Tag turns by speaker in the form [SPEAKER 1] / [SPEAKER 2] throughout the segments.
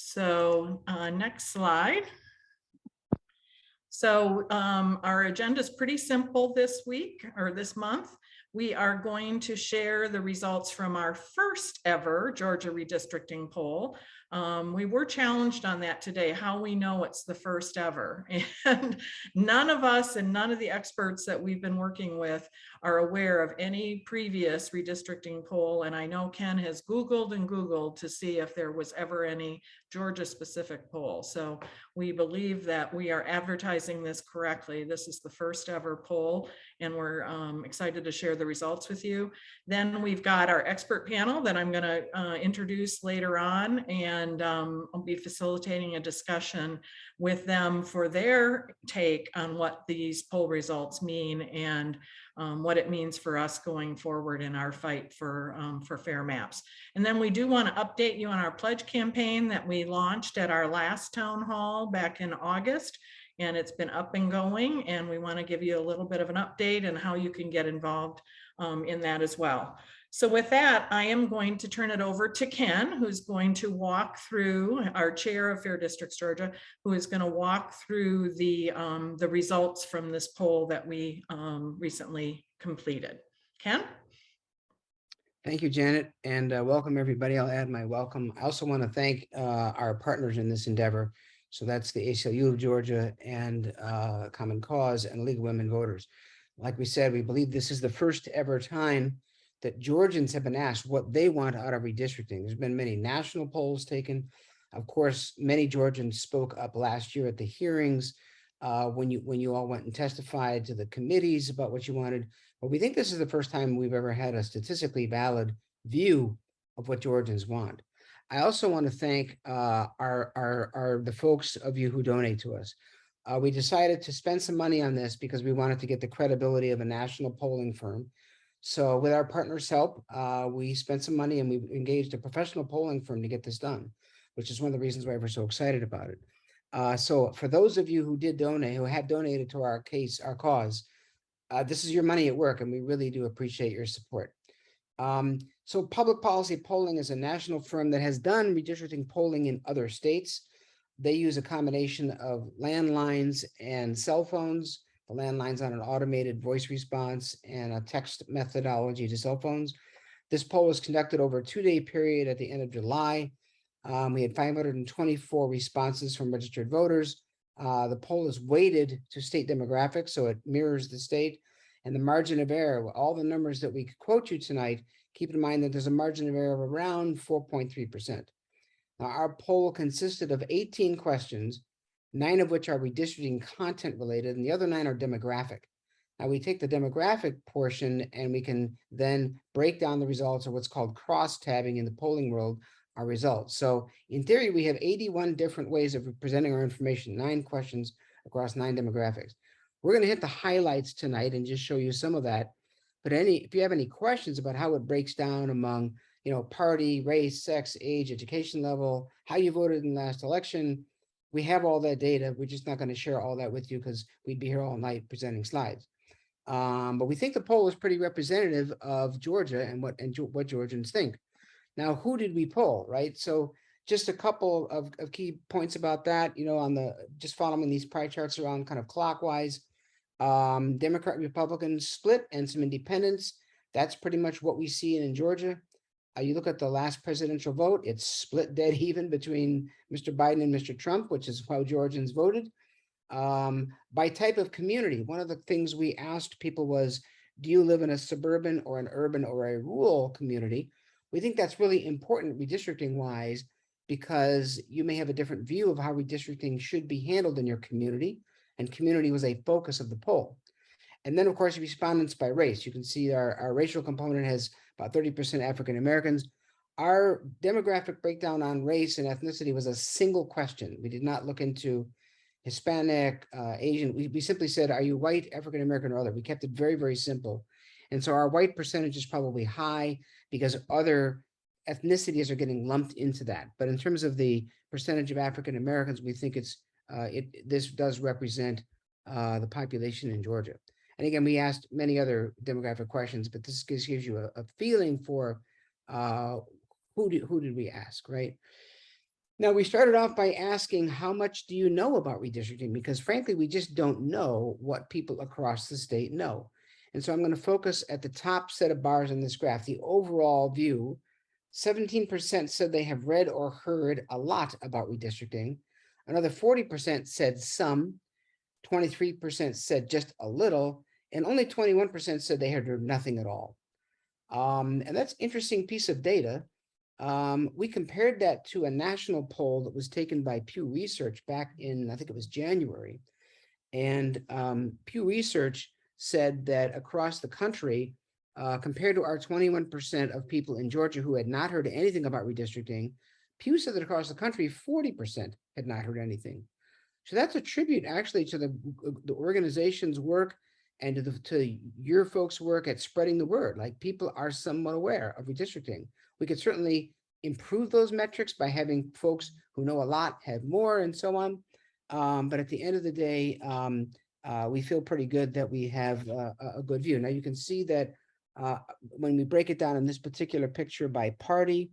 [SPEAKER 1] So next slide. So our agenda is pretty simple this week or this month. We are going to share the results from our first ever Georgia redistricting poll. We were challenged on that today, how we know it's the first ever. And none of us and none of the experts that we've been working with are aware of any previous redistricting poll. And I know Ken has Googled and Googled to see if there was ever any Georgia specific poll. So we believe that we are advertising this correctly. This is the first ever poll, and we're excited to share the results with you. Then we've got our expert panel that I'm going to introduce later on, and I'll be facilitating a discussion with them for their take on what these poll results mean and what it means for us going forward in our fight for fair maps. And then we do want to update you on our pledge campaign that we launched at our last town hall back in August, and it's been up and going, and we want to give you a little bit of an update and how you can get involved in that as well. So with that, I am going to turn it over to Ken, who's going to walk through, our chair of Fair Districts Georgia, who is going to walk through the results from this poll that we recently completed. Ken?
[SPEAKER 2] Thank you, Janet, and welcome everybody. I'll add my welcome. I also want to thank our partners in this endeavor. So that's the ACLU of Georgia and Common Cause and League of Women Voters. Like we said, we believe this is the first ever time that Georgians have been asked what they want out of redistricting. There's been many national polls taken. Of course, many Georgians spoke up last year at the hearings when you all went and testified to the committees about what you wanted. But we think this is the first time we've ever had a statistically valid view of what Georgians want. I also want to thank the folks of you who donate to us. We decided to spend some money on this because we wanted to get the credibility of a national polling firm. So with our partners' help, we spent some money and we engaged a professional polling firm to get this done, which is one of the reasons why we're so excited about it. So for those of you who did donate, who have donated to our cause, this is your money at work, and we really do appreciate your support. So Public Policy Polling is a national firm that has done redistricting polling in other states. They use a combination of landlines and cell phones. The landlines on an automated voice response and a text methodology to cell phones. This poll was conducted over a 2-day period at the end of July. We had 524 responses from registered voters. The poll is weighted to state demographics, so it mirrors the state. And the margin of error, all the numbers that we quote you tonight, keep in mind that there's a margin of error of around 4.3%. Now, our poll consisted of 18 questions, 9 of which are redistricting content related, and the other 9 are demographic. Now, we take the demographic portion and we can then break down the results of what's called cross-tabbing in the polling world, our results. So in theory, we have 81 different ways of presenting our information, 9 questions across 9 demographics. We're going to hit the highlights tonight and just show you some of that. But if you have any questions about how it breaks down among, party, race, sex, age, education level, how you voted in the last election, we have all that data. We're just not going to share all that with you because we'd be here all night presenting slides. But we think the poll is pretty representative of Georgia and what Georgians think. Now, who did we poll, right? So just a couple of key points about that, just following these pie charts around kind of clockwise. Democrat, Republican split and some independents. That's pretty much what we see in Georgia. You look at the last presidential vote, it's split dead even between Mr. Biden and Mr. Trump, which is how Georgians voted. By type of community, one of the things we asked people was, do you live in a suburban or an urban or a rural community? We think that's really important redistricting wise, because you may have a different view of how redistricting should be handled in your community, and community was a focus of the poll. And then, of course, respondents by race. You can see our racial component has about 30% African Americans. Our demographic breakdown on race and ethnicity was a single question. We did not look into Hispanic, Asian. We simply said, are you white, African American, or other? We kept it very, very simple. And so our white percentage is probably high because other ethnicities are getting lumped into that. But in terms of the percentage of African Americans, we think this does represent the population in Georgia. And again, we asked many other demographic questions, but this gives you a feeling for who did we ask, right? Now, we started off by asking, how much do you know about redistricting? Because frankly, we just don't know what people across the state know. And so I'm going to focus at the top set of bars in this graph, the overall view. 17% said they have read or heard a lot about redistricting. Another 40% said some, 23% said just a little, and only 21% said they had heard nothing at all. And that's an interesting piece of data. We compared that to a national poll that was taken by Pew Research back in, I think it was January. And Pew Research said that across the country, compared to our 21% of people in Georgia who had not heard anything about redistricting, Pew said that across the country, 40% had not heard anything. So that's a tribute actually to the organization's work and to your folks' work at spreading the word. Like, people are somewhat aware of redistricting. We could certainly improve those metrics by having folks who know a lot have more and so on. But at the end of the day, we feel pretty good that we have a good view. Now you can see that when we break it down in this particular picture by party,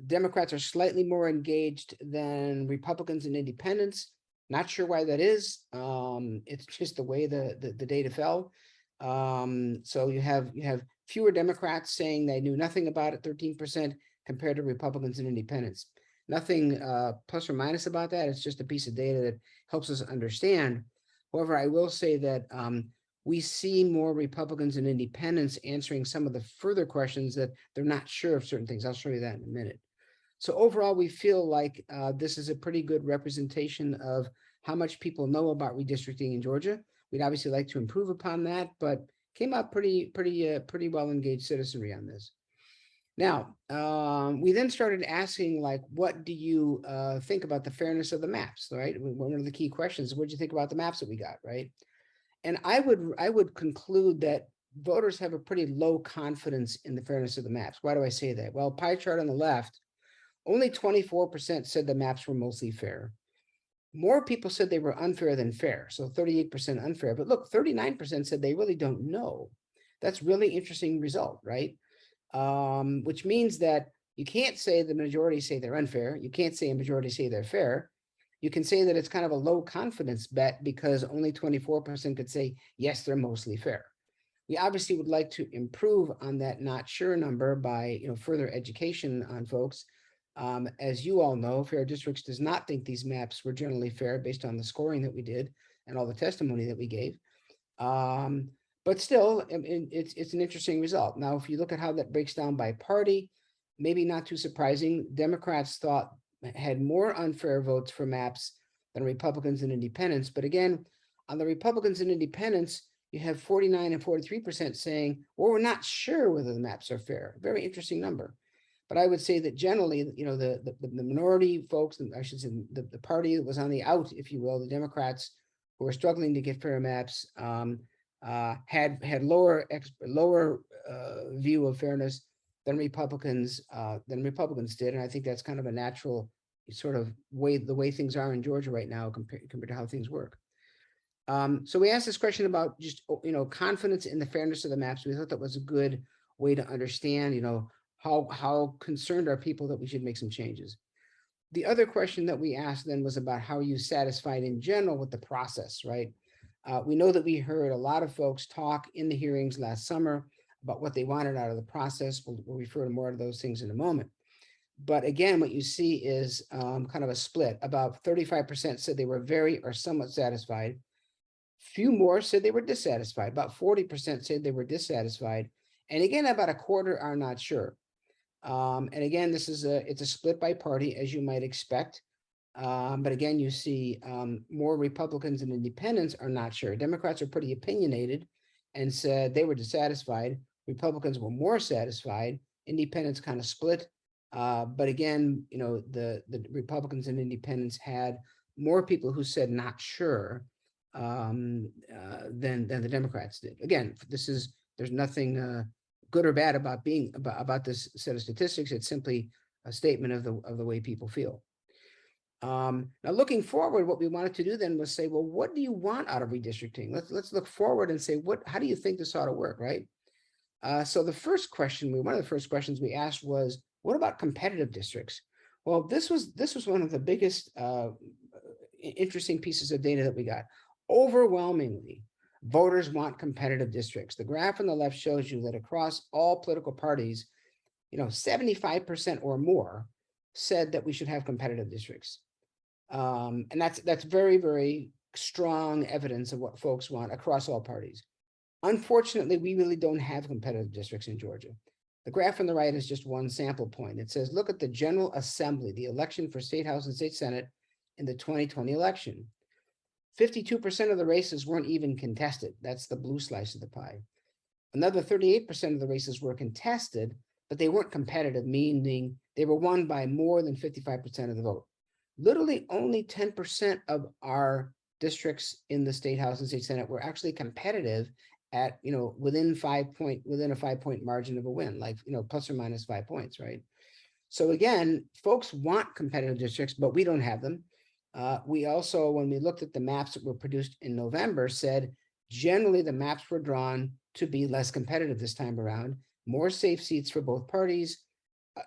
[SPEAKER 2] Democrats are slightly more engaged than Republicans and independents. Not sure why that is. It's just the way the data fell. So you have fewer Democrats saying they knew nothing about it, 13%, compared to Republicans and independents. Nothing plus or minus about that. It's just a piece of data that helps us understand. However, I will say that we see more Republicans and independents answering some of the further questions that they're not sure of certain things. I'll show you that in a minute. So overall, we feel like this is a pretty good representation of how much people know about redistricting in Georgia. We'd obviously like to improve upon that, but came out pretty well engaged citizenry on this. Now, we then started asking, like, what do you think about the fairness of the maps, right? One of the key questions, what do you think about the maps that we got, right? And I would conclude that voters have a pretty low confidence in the fairness of the maps. Why do I say that? Well, pie chart on the left, only 24% said the maps were mostly fair. More people said they were unfair than fair, so 38% unfair. But look, 39% said they really don't know. That's really interesting result, right? Which means that you can't say the majority say they're unfair. You can't say a majority say they're fair. You can say that it's kind of a low confidence bet because only 24% could say, yes, they're mostly fair. We obviously would like to improve on that not sure number by further education on folks. As you all know, Fair Districts does not think these maps were generally fair based on the scoring that we did and all the testimony that we gave. But still, it's an interesting result. Now, if you look at how that breaks down by party, maybe not too surprising. Democrats had more unfair votes for maps than Republicans and independents. But again, on the Republicans and independents, you have 49 and 43% saying, well, we're not sure whether the maps are fair. Very interesting number. But I would say that generally, the minority folks, I should say the party that was on the out, if you will, the Democrats who were struggling to get fair maps, had lower view of fairness than Republicans did, and I think that's kind of a natural sort of the way things are in Georgia right now compared to how things work. So we asked this question about just confidence in the fairness of the maps. We thought that was a good way to understand how concerned are people that we should make some changes. The other question that we asked then was about how you satisfied in general with the process, right? We know that we heard a lot of folks talk in the hearings last summer about what they wanted out of the process. We'll refer to more of those things in a moment. But again, what you see is kind of a split. About 35% said they were very or somewhat satisfied. Few more said they were dissatisfied. About 40% said they were dissatisfied. And again, about a quarter are not sure. And again, it's a split by party, as you might expect. But again, you see more Republicans and independents are not sure. Democrats are pretty opinionated and said they were dissatisfied. Republicans were more satisfied. Independents kind of split. But again, the Republicans and independents had more people who said not sure than the Democrats did. Again, there's nothing good or bad about this set of statistics. It's simply a statement of the way people feel. Now, looking forward, what we wanted to do then was say, well, what do you want out of redistricting? Let's look forward and say, how do you think this ought to work, right? So one of the first questions we asked was, What about competitive districts? Well, this was one of the biggest interesting pieces of data that we got. Overwhelmingly, voters want competitive districts. The graph on the left shows you that across all political parties, 75% or more said that we should have competitive districts. And that's very, very strong evidence of what folks want across all parties. Unfortunately, we really don't have competitive districts in Georgia. The graph on the right is just one sample point. It says, look at the General Assembly, the election for State House and State Senate in the 2020 election. 52% of the races weren't even contested. That's the blue slice of the pie. Another 38% of the races were contested, but they weren't competitive, meaning they were won by more than 55% of the vote. Literally only 10% of our districts in the State House and State Senate were actually competitive at, within a 5-point margin of a win, like, plus or minus 5 points, right? So again, folks want competitive districts, but we don't have them. We also, when we looked at the maps that were produced in November, said generally the maps were drawn to be less competitive this time around, more safe seats for both parties,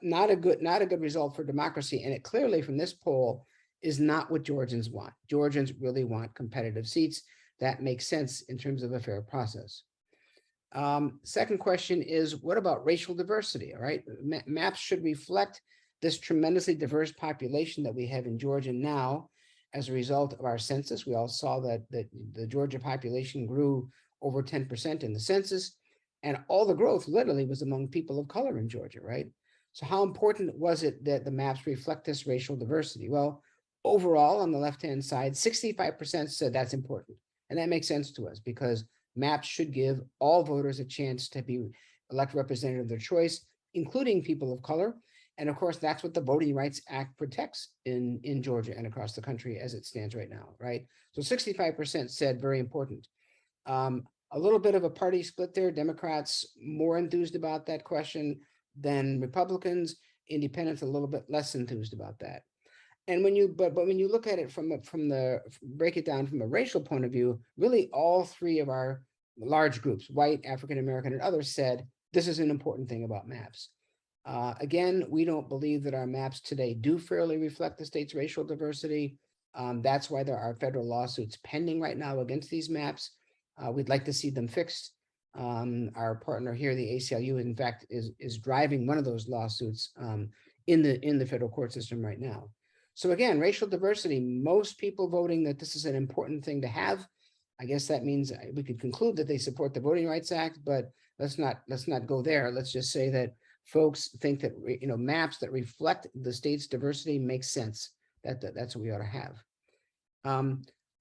[SPEAKER 2] not a good result for democracy. And it clearly from this poll is not what Georgians want. Georgians really want competitive seats. That makes sense in terms of a fair process. Second question is, what about racial diversity? All right, maps should reflect this tremendously diverse population that we have in Georgia now as a result of our census. We all saw that the Georgia population grew over 10% in the census, and all the growth literally was among people of color in Georgia, right? So how important was it that the maps reflect this racial diversity? Well, overall, on the left-hand side, 65% said that's important. And that makes sense to us because maps should give all voters a chance to be elected representative of their choice, including people of color. And of course, that's what the Voting Rights Act protects in Georgia and across the country as it stands right now, right? So 65% said very important. A little bit of a party split there. Democrats more enthused about that question than Republicans. Independents a little bit less enthused about that. And when you when you look at it break it down from a racial point of view, really all three of our large groups, white, African American, and others, said this is an important thing about maps. Again, we don't believe that our maps today do fairly reflect the state's racial diversity. That's why there are federal lawsuits pending right now against these maps. We'd like to see them fixed. Our partner here, the ACLU, in fact, is driving one of those lawsuits in the federal court system right now. So again, racial diversity, most people voting that this is an important thing to have. I guess that means we could conclude that they support the Voting Rights Act, but let's not go there. Let's just say that folks think that maps that reflect the state's diversity makes sense. That's what we ought to have.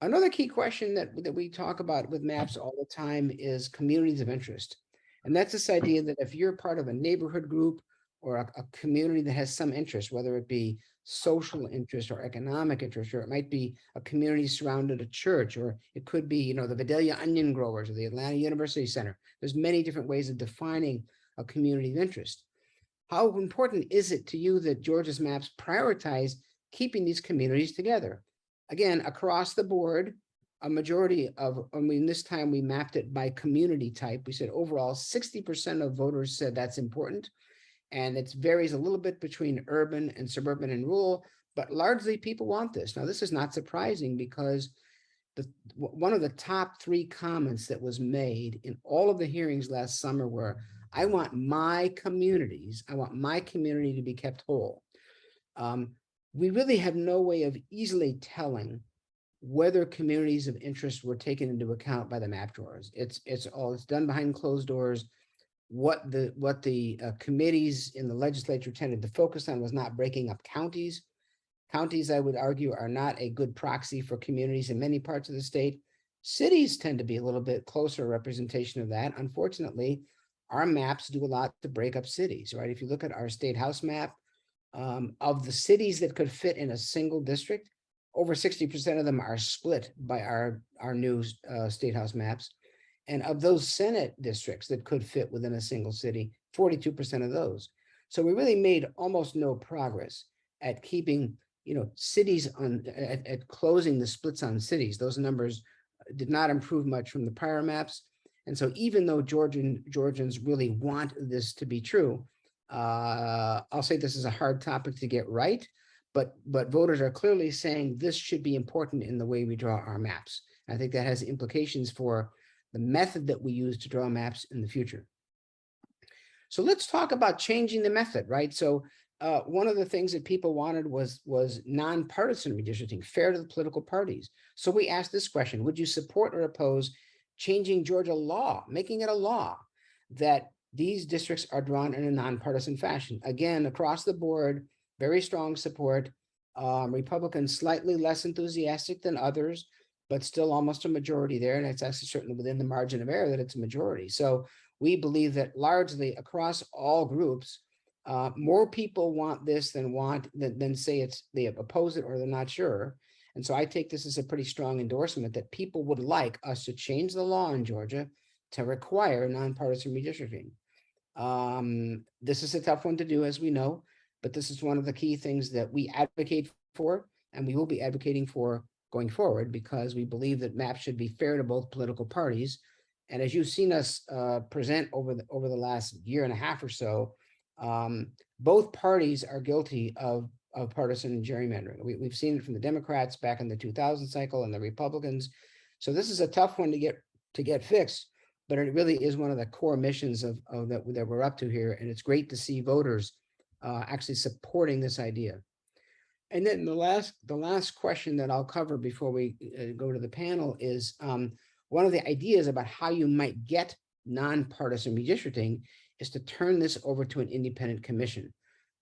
[SPEAKER 2] Another key question that we talk about with maps all the time is communities of interest. And that's this idea that if you're part of a neighborhood group or a community that has some interest, whether it be social interest or economic interest, or it might be a community surrounded a church, or it could be, the Vidalia onion growers or the Atlanta University Center. There's many different ways of defining a community of interest. How important is it to you that Georgia's maps prioritize keeping these communities together? Again, across the board, a majority of, this time we mapped it by community type. We said overall 60% of voters said that's important. And it varies a little bit between urban and suburban and rural, but largely people want this. Now, this is not surprising because one of the top 3 comments that was made in all of the hearings last summer were, I want my community to be kept whole. We really have no way of easily telling whether communities of interest were taken into account by the map drawers. It's done behind closed doors. What the committees in the legislature tended to focus on was not breaking up counties. Counties, I would argue, are not a good proxy for communities in many parts of the state. Cities tend to be a little bit closer representation of that. Unfortunately, our maps do a lot to break up cities, right? If you look at our state house map, of the cities that could fit in a single district, over 60% of them are split by our new state house maps. And of those Senate districts that could fit within a single city, 42% of those. So we really made almost no progress at keeping, cities at closing the splits on cities. Those numbers did not improve much from the prior maps. And so even though Georgians really want this to be true, I'll say this is a hard topic to get right, but voters are clearly saying this should be important in the way we draw our maps. I think that has implications for the method that we use to draw maps in the future. So let's talk about changing the method, right? So one of the things that people wanted was nonpartisan redistricting, fair to the political parties. So we asked this question: would you support or oppose changing Georgia law, making it a law that these districts are drawn in a nonpartisan fashion? Again, across the board, very strong support. Republicans slightly less enthusiastic than others, but still almost a majority there. And it's actually certainly within the margin of error that it's a majority. So we believe that largely across all groups, more people want this than say they oppose it or they're not sure. And so I take this as a pretty strong endorsement that people would like us to change the law in Georgia to require nonpartisan redistricting. This is a tough one to do, as we know, but this is one of the key things that we advocate for, and we will be advocating for going forward, because we believe that maps should be fair to both political parties. And as you've seen us present over the last year and a half or so, both parties are guilty of partisan gerrymandering. We've seen it from the Democrats back in the 2000 cycle and the Republicans. So this is a tough one to get fixed, but it really is one of the core missions of that we're up to here. And it's great to see voters actually supporting this idea. And then the last question that I'll cover before we go to the panel is one of the ideas about how you might get nonpartisan redistricting is to turn this over to an independent commission.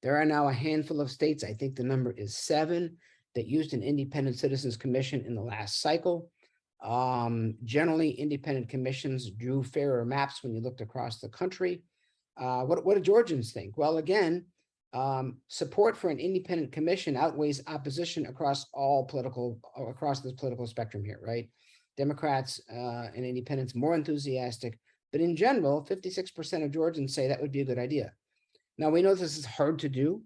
[SPEAKER 2] There are now a handful of states, I think the number is 7, that used an independent citizens commission in the last cycle. Generally, independent commissions drew fairer maps when you looked across the country. What do Georgians think? Well, again, support for an independent commission outweighs opposition across this political spectrum here, right? Democrats and independents more enthusiastic, but in general, 56% of Georgians say that would be a good idea. Now, we know this is hard to do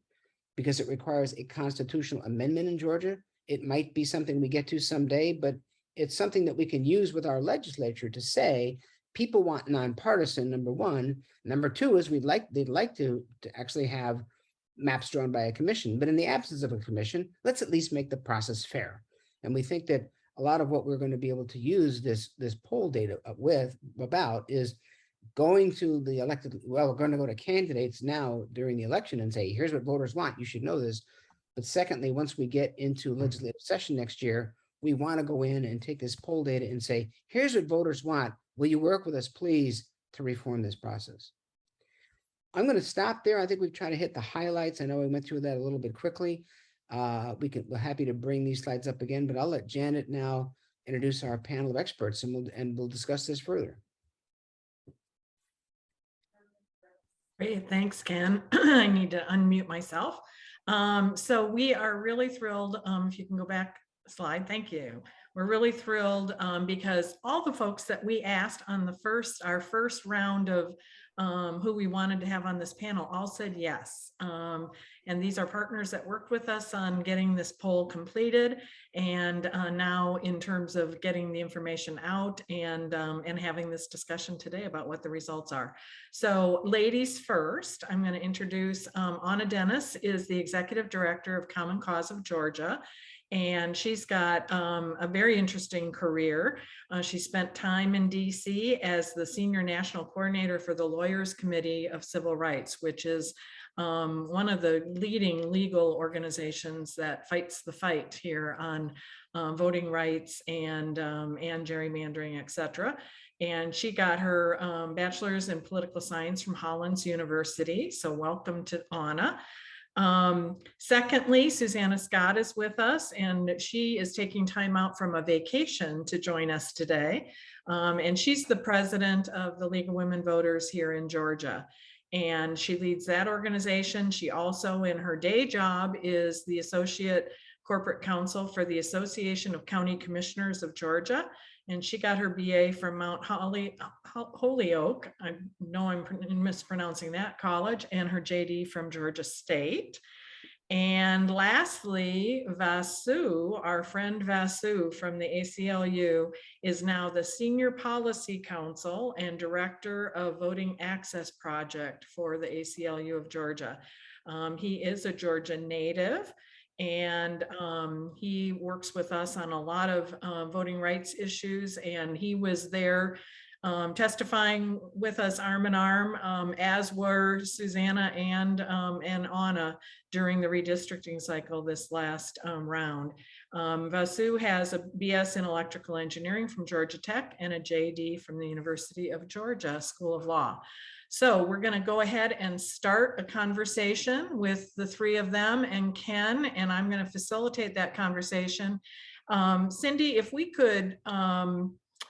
[SPEAKER 2] because it requires a constitutional amendment in Georgia. It might be something we get to someday, but it's something that we can use with our legislature to say people want nonpartisan, number one. Number two is they'd like to actually have maps drawn by a commission, but in the absence of a commission, let's at least make the process fair. And we think that a lot of what we're going to be able to use this poll data about is going to the elected. Well, we're going to go to candidates now during the election and say, here's what voters want. You should know this. But secondly, once we get into legislative session next year, we want to go in and take this poll data and say, here's what voters want. Will you work with us, please, to reform this process? I'm going to stop there. I think we've tried to hit the highlights. I know we went through that a little bit quickly. We're happy to bring these slides up again, but I'll let Janet now introduce our panel of experts, and we'll discuss this further.
[SPEAKER 1] Great, thanks, Ken. I need to unmute myself. So we are really thrilled. If you can go back a slide, thank you. We're really thrilled because all the folks that we asked on our first round of who we wanted to have on this panel all said yes. And these are partners that worked with us on getting this poll completed, and now in terms of getting the information out and having this discussion today about what the results are. So ladies first, I'm going to introduce Anna Dennis is the Executive Director of Common Cause of Georgia. And she's got a very interesting career. She spent time in DC as the Senior National Coordinator for the Lawyers Committee of Civil Rights, which is one of the leading legal organizations that fights the fight here on voting rights and gerrymandering, et cetera. And she got her bachelor's in political science from Hollins University. So welcome to Anna. Secondly, Susanna Scott is with us, and she is taking time out from a vacation to join us today. And she's the president of the League of Women Voters here in Georgia. And she leads that organization. She also, in her day job, is the associate corporate counsel for the Association of County Commissioners of Georgia. And she got her BA from Mount Holyoke. I know I'm mispronouncing that college, and her JD from Georgia State. And lastly, Vasu, our friend Vasu from the ACLU, is now the Senior Policy Counsel and Director of Voting Access Project for the ACLU of Georgia. He is a Georgia native, and he works with us on a lot of voting rights issues, and he was there testifying with us arm in arm, as were Susanna and Anna during the redistricting cycle this last round. Vasu has a BS in electrical engineering from Georgia Tech and a JD from the University of Georgia School of Law. So we're going to go ahead and start a conversation with the three of them and Ken, and I'm going to facilitate that conversation. Cindy, if we could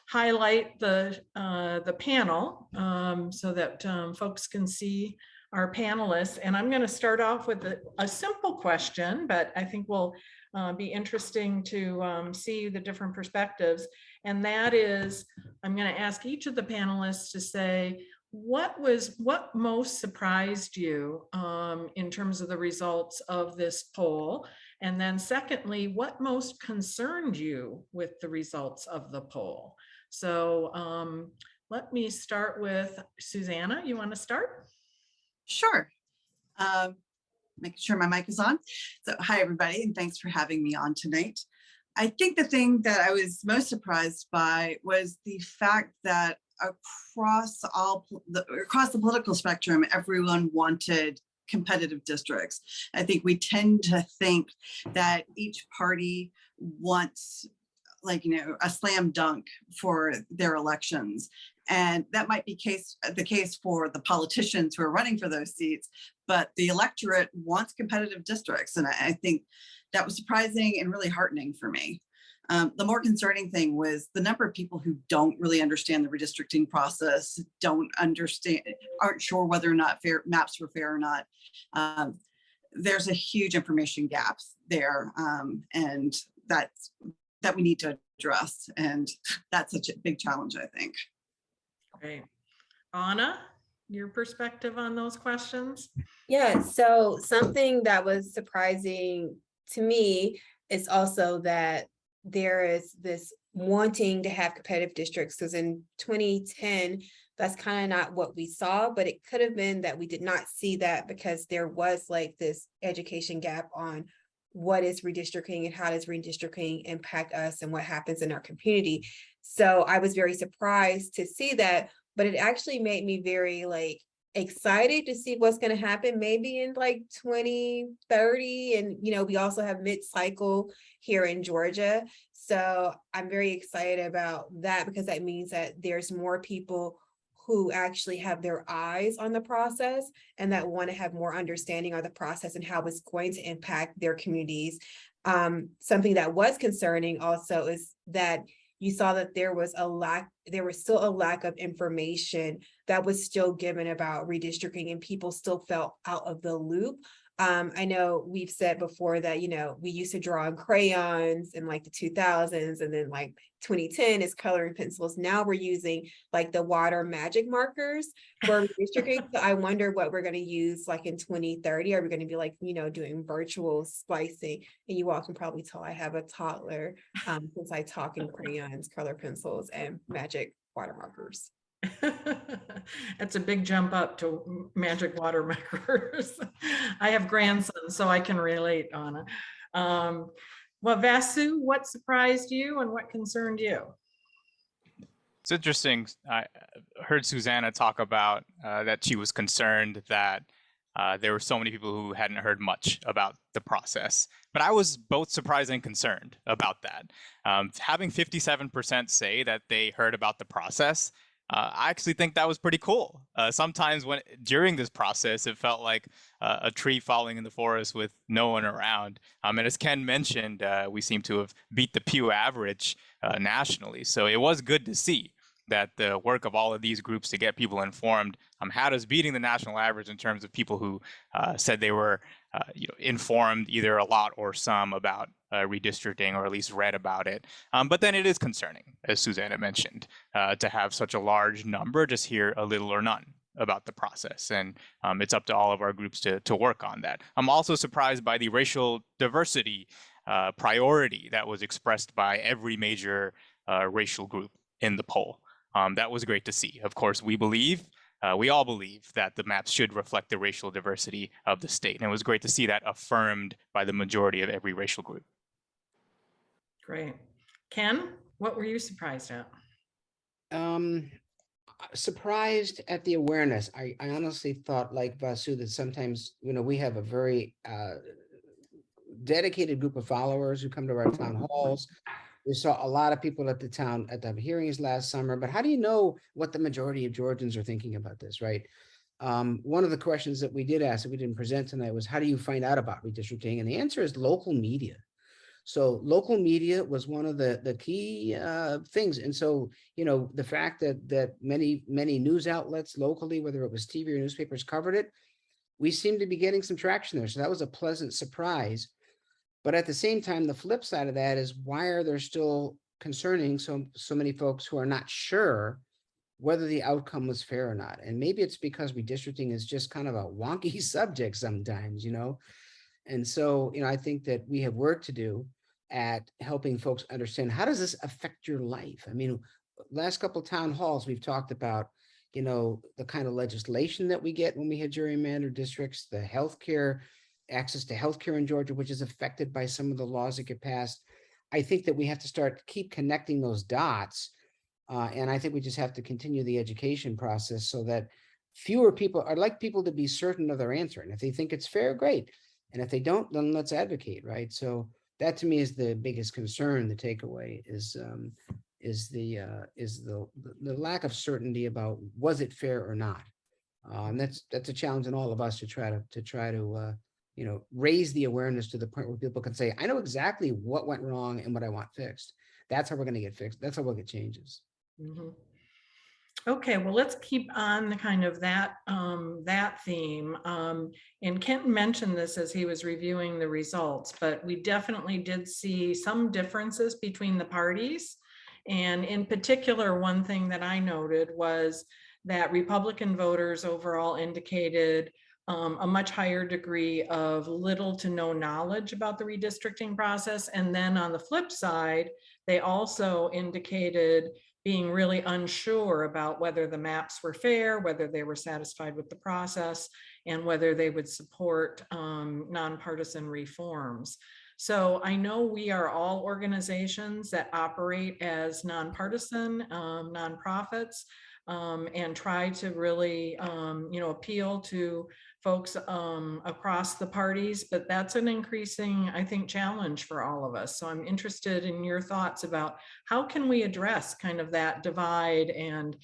[SPEAKER 1] highlight the panel so that folks can see our panelists. And I'm going to start off with a simple question, but I think will be interesting to see the different perspectives. And that is, I'm going to ask each of the panelists to say, what most surprised you in terms of the results of this poll? And then secondly, what most concerned you with the results of the poll? So let me start with Susanna. You want to start?
[SPEAKER 3] Sure. Making sure my mic is on. So hi, everybody, and thanks for having me on tonight. I think the thing that I was most surprised by was the fact that across the political spectrum, everyone wanted competitive districts. I think we tend to think that each party wants, like, a slam dunk for their elections. And that might be the case for the politicians who are running for those seats, but the electorate wants competitive districts. And I think that was surprising and really heartening for me. The more concerning thing was the number of people who don't really understand the redistricting process, aren't sure whether or not maps were fair or not. There's a huge information gap there, and that we need to address. And that's such a big challenge, I think.
[SPEAKER 1] Great. Anna, your perspective on those questions?
[SPEAKER 4] Yeah, so something that was surprising to me is also that there is this wanting to have competitive districts, because in 2010, that's kind of not what we saw, but it could have been that we did not see that because there was like this education gap on what is redistricting and how does redistricting impact us and what happens in our community. So I was very surprised to see that, but it actually made me very excited to see what's going to happen maybe in 2030. And we also have mid-cycle here in Georgia, so I'm very excited about that, because that means that there's more people who actually have their eyes on the process and that want to have more understanding of the process and how it's going to impact their communities. Something that was concerning also is that you saw that there was still a lack of information that was still given about redistricting, and people still felt out of the loop. I know we've said before that, we used to draw on crayons in the 2000s, and then 2010 is coloring pencils. Now we're using the water magic markers for redistricting. So I wonder what we're going to use in 2030. Are we going to be doing virtual splicing? And you all can probably tell I have a toddler since I talk in crayons, color pencils, and magic water markers.
[SPEAKER 1] That's a big jump up to magic water markers. I have grandsons, so I can relate, Anna. Well, Vasu, what surprised you and what concerned you?
[SPEAKER 5] It's interesting. I heard Susanna talk about that she was concerned that there were so many people who hadn't heard much about the process. But I was both surprised and concerned about that. Having 57% say that they heard about the process, I actually think that was pretty cool. Sometimes during this process, it felt like a tree falling in the forest with no one around. And as Ken mentioned, we seem to have beat the Pew average nationally. So it was good to see that the work of all of these groups to get people informed had us beating the national average in terms of people who said they were informed either a lot or some about redistricting, or at least read about it. But then it is concerning, as Susanna mentioned, to have such a large number just hear a little or none about the process, and it's up to all of our groups to work on that. I'm also surprised by the racial diversity priority that was expressed by every major racial group in the poll. That was great to see. Of course, we all believe that the maps should reflect the racial diversity of the state, and it was great to see that affirmed by the majority of every racial group.
[SPEAKER 1] Great. Ken, what were you surprised at?
[SPEAKER 2] Surprised at the awareness. I honestly thought, like Vasu, that sometimes, we have a very dedicated group of followers who come to our town halls. We saw a lot of people at the hearings last summer, but how do you know what the majority of Georgians are thinking about this, right? One of the questions that we did ask that we didn't present tonight was, how do you find out about redistricting? And the answer is local media. So local media was one of the key things. And so, the fact that many news outlets locally, whether it was TV or newspapers, covered it, we seem to be getting some traction there. So that was a pleasant surprise. But at the same time, the flip side of that is, why are there still concerning so many folks who are not sure whether the outcome was fair or not? And maybe it's because redistricting is just kind of a wonky subject sometimes, And so, I think that we have work to do at helping folks understand, how does this affect your life? I mean, last couple of town halls, we've talked about, the kind of legislation that we get when we have gerrymandered districts, the healthcare, access to healthcare in Georgia, which is affected by some of the laws that get passed. I think that we have to keep connecting those dots. And I think we just have to continue the education process so that fewer people, I'd like people to be certain of their answer. And if they think it's fair, great. And if they don't, then let's advocate, right? So that to me is the biggest concern. The takeaway is the lack of certainty about, was it fair or not? And that's a challenge in all of us to try to raise the awareness to the point where people can say, I know exactly what went wrong and what I want fixed. That's how we're going to get fixed. That's how we'll get changes.
[SPEAKER 1] Mm-hmm. Okay, well, let's keep on the kind of that theme. And Kent mentioned this as he was reviewing the results, but we definitely did see some differences between the parties. And in particular, one thing that I noted was that Republican voters overall indicated a much higher degree of little to no knowledge about the redistricting process. And then on the flip side, they also indicated being really unsure about whether the maps were fair, whether they were satisfied with the process, and whether they would support nonpartisan reforms. So I know we are all organizations that operate as nonpartisan nonprofits and try to really, appeal to folks across the parties, but that's an increasing, I think, challenge for all of us. So I'm interested in your thoughts about how can we address kind of that divide and,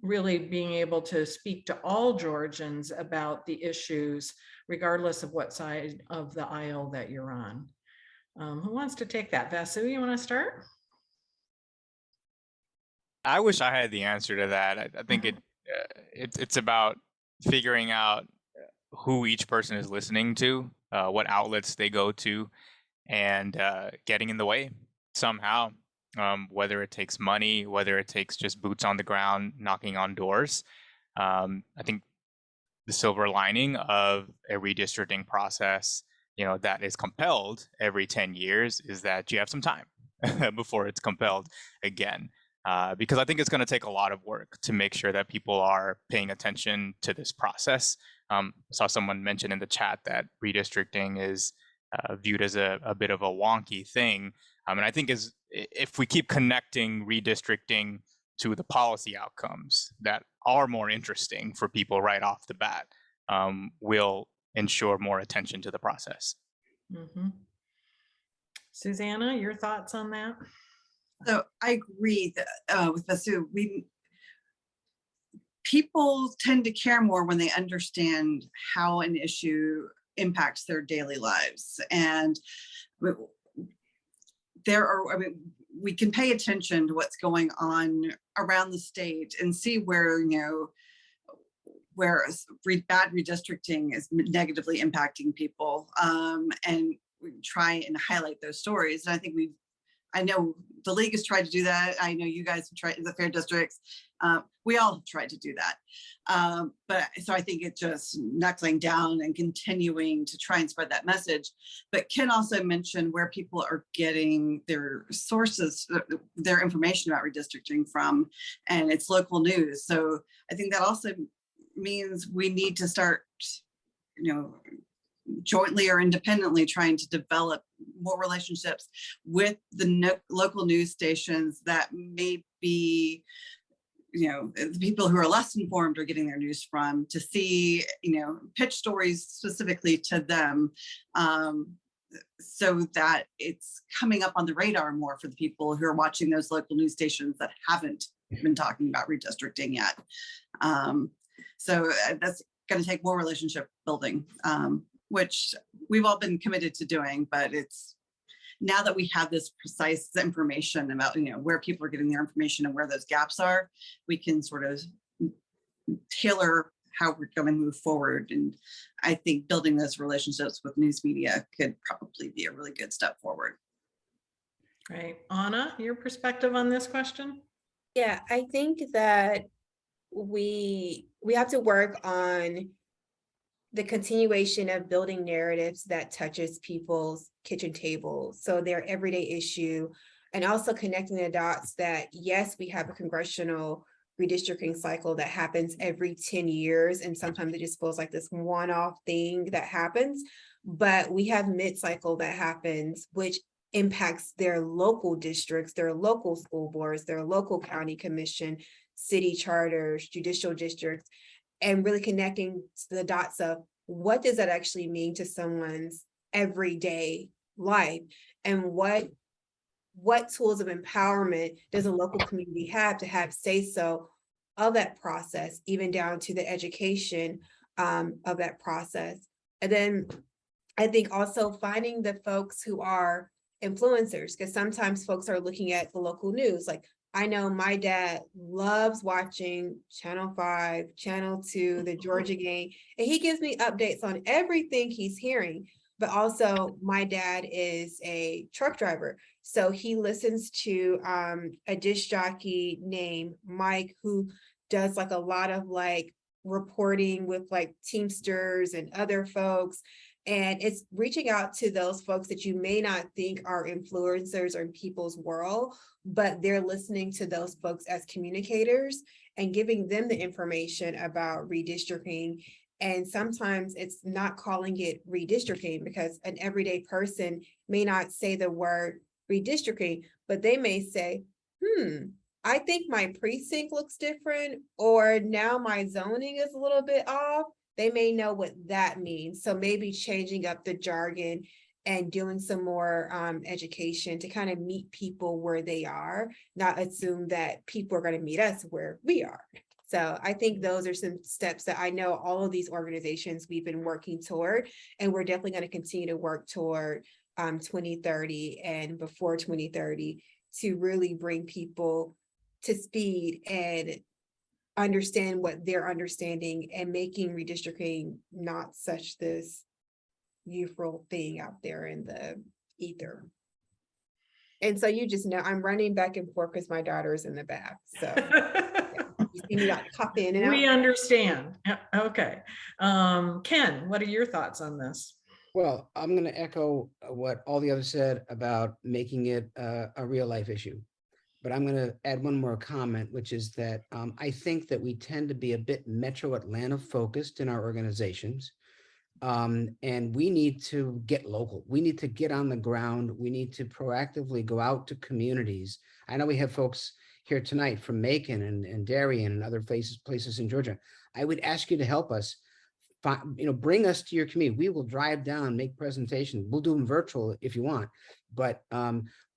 [SPEAKER 1] really being able to speak to all Georgians about the issues, regardless of what side of the aisle that you're on. Who wants to take that? Vasu, you want to start?
[SPEAKER 5] I wish I had the answer to that. I think it's about figuring out who each person is listening to, what outlets they go to, and getting in the way somehow, whether it takes money, whether it takes just boots on the ground, knocking on doors. I think the silver lining of a redistricting process, that is compelled every 10 years is that you have some time before it's compelled again. Because I think it's going to take a lot of work to make sure that people are paying attention to this process. I saw someone mention in the chat that redistricting is viewed as a bit of a wonky thing. And I think if we keep connecting redistricting to the policy outcomes that are more interesting for people right off the bat, will ensure more attention to the process.
[SPEAKER 1] Mm-hmm. Susanna, your thoughts on that?
[SPEAKER 3] So I agree that, with Vasu. People tend to care more when they understand how an issue impacts their daily lives, and we can pay attention to what's going on around the state and see where bad redistricting is negatively impacting people, and we try and highlight those stories. And I think I know the league has tried to do that. I know you guys have tried, the fair districts. We all have tried to do that. But so I think it's just knuckling down and continuing to try and spread that message. But Ken also mentioned where people are getting their sources, their information about redistricting from, and it's local news. So I think that also means we need to start, jointly or independently trying to develop more relationships with the local news stations that may be, the people who are less informed are getting their news from, to see, pitch stories specifically to them, so that it's coming up on the radar more for the people who are watching those local news stations that haven't been talking about redistricting yet. So that's going to take more relationship building, which we've all been committed to doing, but it's now that we have this precise information about, where people are getting their information and where those gaps are, we can sort of tailor how we're going to move forward. And I think building those relationships with news media could probably be a really good step forward.
[SPEAKER 1] Great. Anna, your perspective on this question?
[SPEAKER 4] Yeah, I think that we have to work on the continuation of building narratives that touches people's kitchen table, so their everyday issue, and also connecting the dots that, yes, we have a congressional redistricting cycle that happens every 10 years, and sometimes it just feels like this one-off thing that happens, but we have mid-cycle that happens, which impacts their local districts, their local school boards, their local county commission, city charters, judicial districts, and really connecting to the dots of what does that actually mean to someone's everyday life, and what tools of empowerment does a local community have to have say-so of that process, even down to the education of that process. And then I think also finding the folks who are influencers, because sometimes folks are looking at the local news. Like, I know my dad loves watching Channel 5, Channel 2, the Georgia game, and he gives me updates on everything he's hearing. But also my dad is a truck driver, so he listens to a disc jockey named Mike, who does like a lot of like reporting with like Teamsters and other folks. And it's reaching out to those folks that you may not think are influencers or in people's world, but they're listening to those folks as communicators and giving them the information about redistricting. And sometimes it's not calling it redistricting, because an everyday person may not say the word redistricting, but they may say, I think my precinct looks different, or now my zoning is a little bit off. They may know what that means. So maybe changing up the jargon and doing some more education to kind of meet people where they are, not assume that people are going to meet us where we are. So I think those are some steps that I know all of these organizations we've been working toward, and we're definitely going to continue to work toward 2030 and before 2030 to really bring people to speed and understand what they're understanding, and making redistricting not such this youthful thing out there in the ether. And so you just know I'm running back and forth because my daughter is in the bath. So you see me like pop in and out.
[SPEAKER 1] We understand. Okay. Ken, what are your thoughts on this?
[SPEAKER 2] Well, I'm going to echo what all the others said about making it a real life issue. But I'm going to add one more comment, which is that I think that we tend to be a bit Metro Atlanta focused in our organizations. And we need to get local. We need to get on the ground. We need to proactively go out to communities. I know we have folks here tonight from Macon and Darien and other places in Georgia. I would ask you to help us, bring us to your community. We will drive down, make presentations. We'll do them virtual if you want, but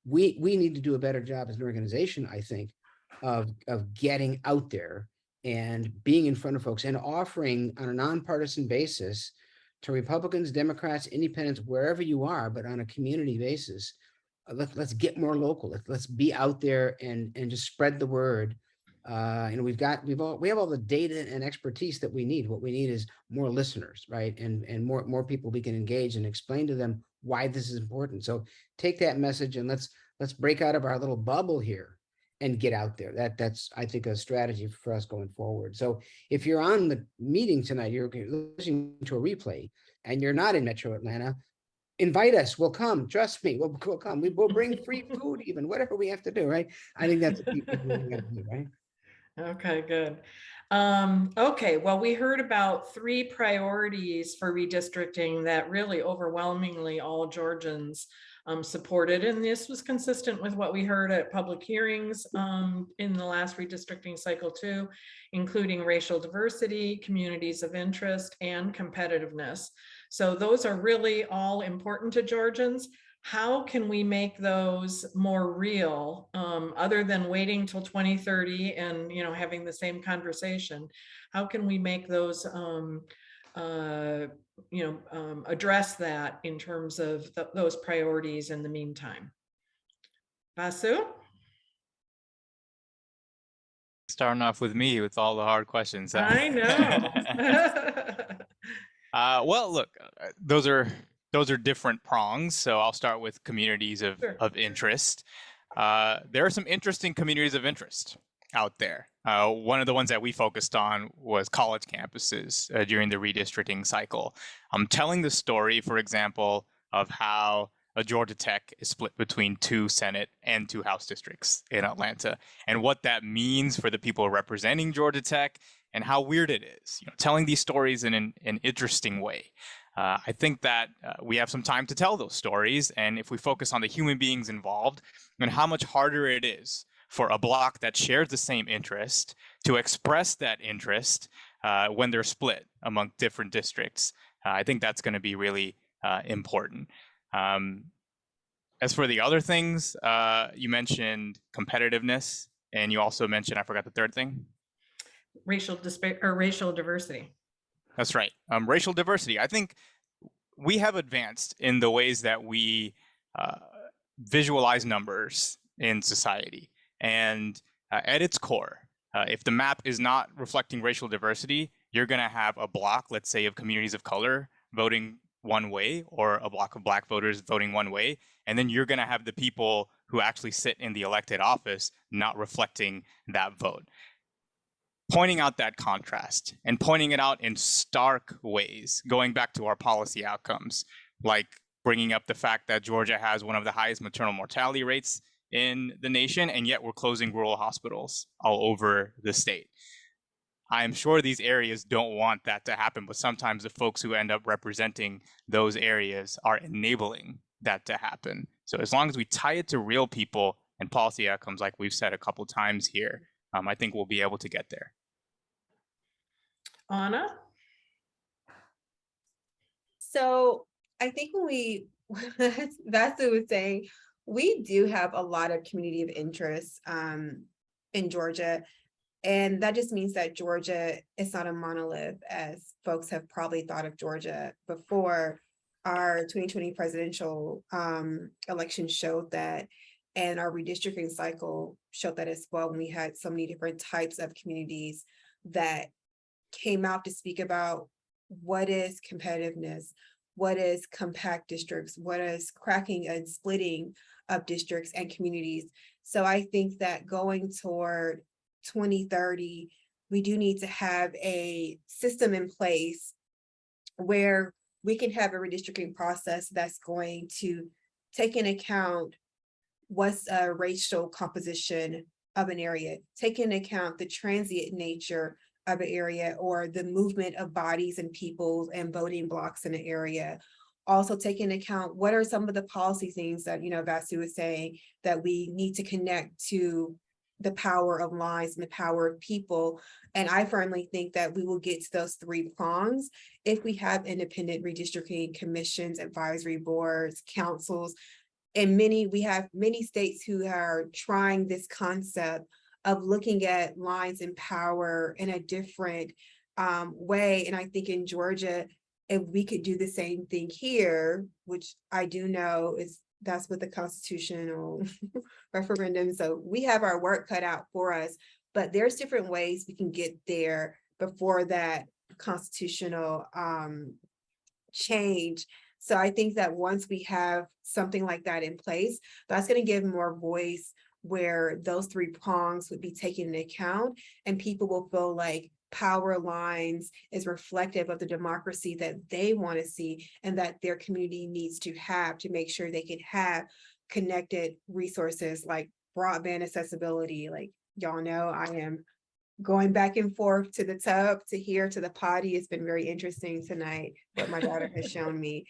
[SPEAKER 2] we need to do a better job as an organization, I think, of getting out there and being in front of folks and offering on a nonpartisan basis to Republicans, Democrats, Independents, wherever you are, but on a community basis. Let's get more local. Let's be out there and just spread the word. We have all the data and expertise that we need. What we need is more listeners, right? And more people we can engage and explain to them why this is important. So take that message and let's let's break out of our little bubble here and get out there. That's, I think, a strategy for us going forward. So if you're on the meeting tonight, you're listening to a replay and you're not in Metro Atlanta, invite us. We'll come. Trust me. We'll come. We'll bring free food, even whatever we have to do. Right. I think that's a key thing we have to do, right.
[SPEAKER 1] Okay, good. Okay, well, we heard about 3 priorities for redistricting that really overwhelmingly all Georgians supported. And this was consistent with what we heard at public hearings in the last redistricting cycle too, including racial diversity, communities of interest, and competitiveness. So those are really all important to Georgians. How can we make those more real other than waiting till 2030 and having the same conversation? How can we make those address that in terms of those priorities in the meantime? Vasu?
[SPEAKER 5] Starting off with me with all the hard questions.
[SPEAKER 1] I know.
[SPEAKER 5] Well, look, those are different prongs. So I'll start with communities of,
[SPEAKER 1] Sure.
[SPEAKER 5] of interest. There are some interesting communities of interest out there. One of the ones that we focused on was college campuses during the redistricting cycle. Telling the story, for example, of how a Georgia Tech is split between 2 Senate and 2 House districts in Atlanta, and what that means for the people representing Georgia Tech, and how weird it is. Telling these stories in an interesting way. I think that we have some time to tell those stories, and if we focus on the human beings involved and how much harder it is for a block that shares the same interest to express that interest when they're split among different districts, I think that's going to be really important. As for the other things, you mentioned competitiveness, and you also mentioned, I forgot the third thing.
[SPEAKER 1] Racial diversity.
[SPEAKER 5] That's right. Racial diversity. I think we have advanced in the ways that we visualize numbers in society. And at its core, if the map is not reflecting racial diversity, you're going to have a block, let's say, of communities of color voting one way, or a block of Black voters voting one way. And then you're going to have the people who actually sit in the elected office not reflecting that vote. Pointing out that contrast and pointing it out in stark ways, going back to our policy outcomes, like bringing up the fact that Georgia has one of the highest maternal mortality rates in the nation, and yet we're closing rural hospitals all over the state. I am sure these areas don't want that to happen, but sometimes the folks who end up representing those areas are enabling that to happen. So as long as we tie it to real people and policy outcomes, like we've said a couple times here, I think we'll be able to get there.
[SPEAKER 1] Anna?
[SPEAKER 4] So I think when Vasu was saying, we do have a lot of community of interest in Georgia. And that just means that Georgia is not a monolith, as folks have probably thought of Georgia before. Our 2020 presidential election showed that, and our redistricting cycle showed that as well, when we had so many different types of communities that came out to speak about what is competitiveness, what is compact districts, what is cracking and splitting of districts and communities. So I think that going toward 2030, we do need to have a system in place where we can have a redistricting process that's going to take into account what's a racial composition of an area, take into account the transient nature of an area, or the movement of bodies and peoples and voting blocks in an area. Also take into account what are some of the policy things that, Vasu was saying, that we need to connect to the power of lines and the power of people. And I firmly think that we will get to those 3 prongs if we have independent redistricting commissions, advisory boards, councils, and we have many states who are trying this concept of looking at lines and power in a different way. And I think in Georgia, if we could do the same thing here, which I do know that's what the constitutional referendum. So we have our work cut out for us, but there's different ways we can get there before that constitutional change So I think that once we have something like that in place, that's going to give more voice where those three prongs would be taken into account, and people will feel like power lines is reflective of the democracy that they want to see and that their community needs to have to make sure they can have connected resources like broadband accessibility. Like y'all know, I am going back and forth to the tub, to here, to the potty. It's been very interesting tonight what my daughter has shown me.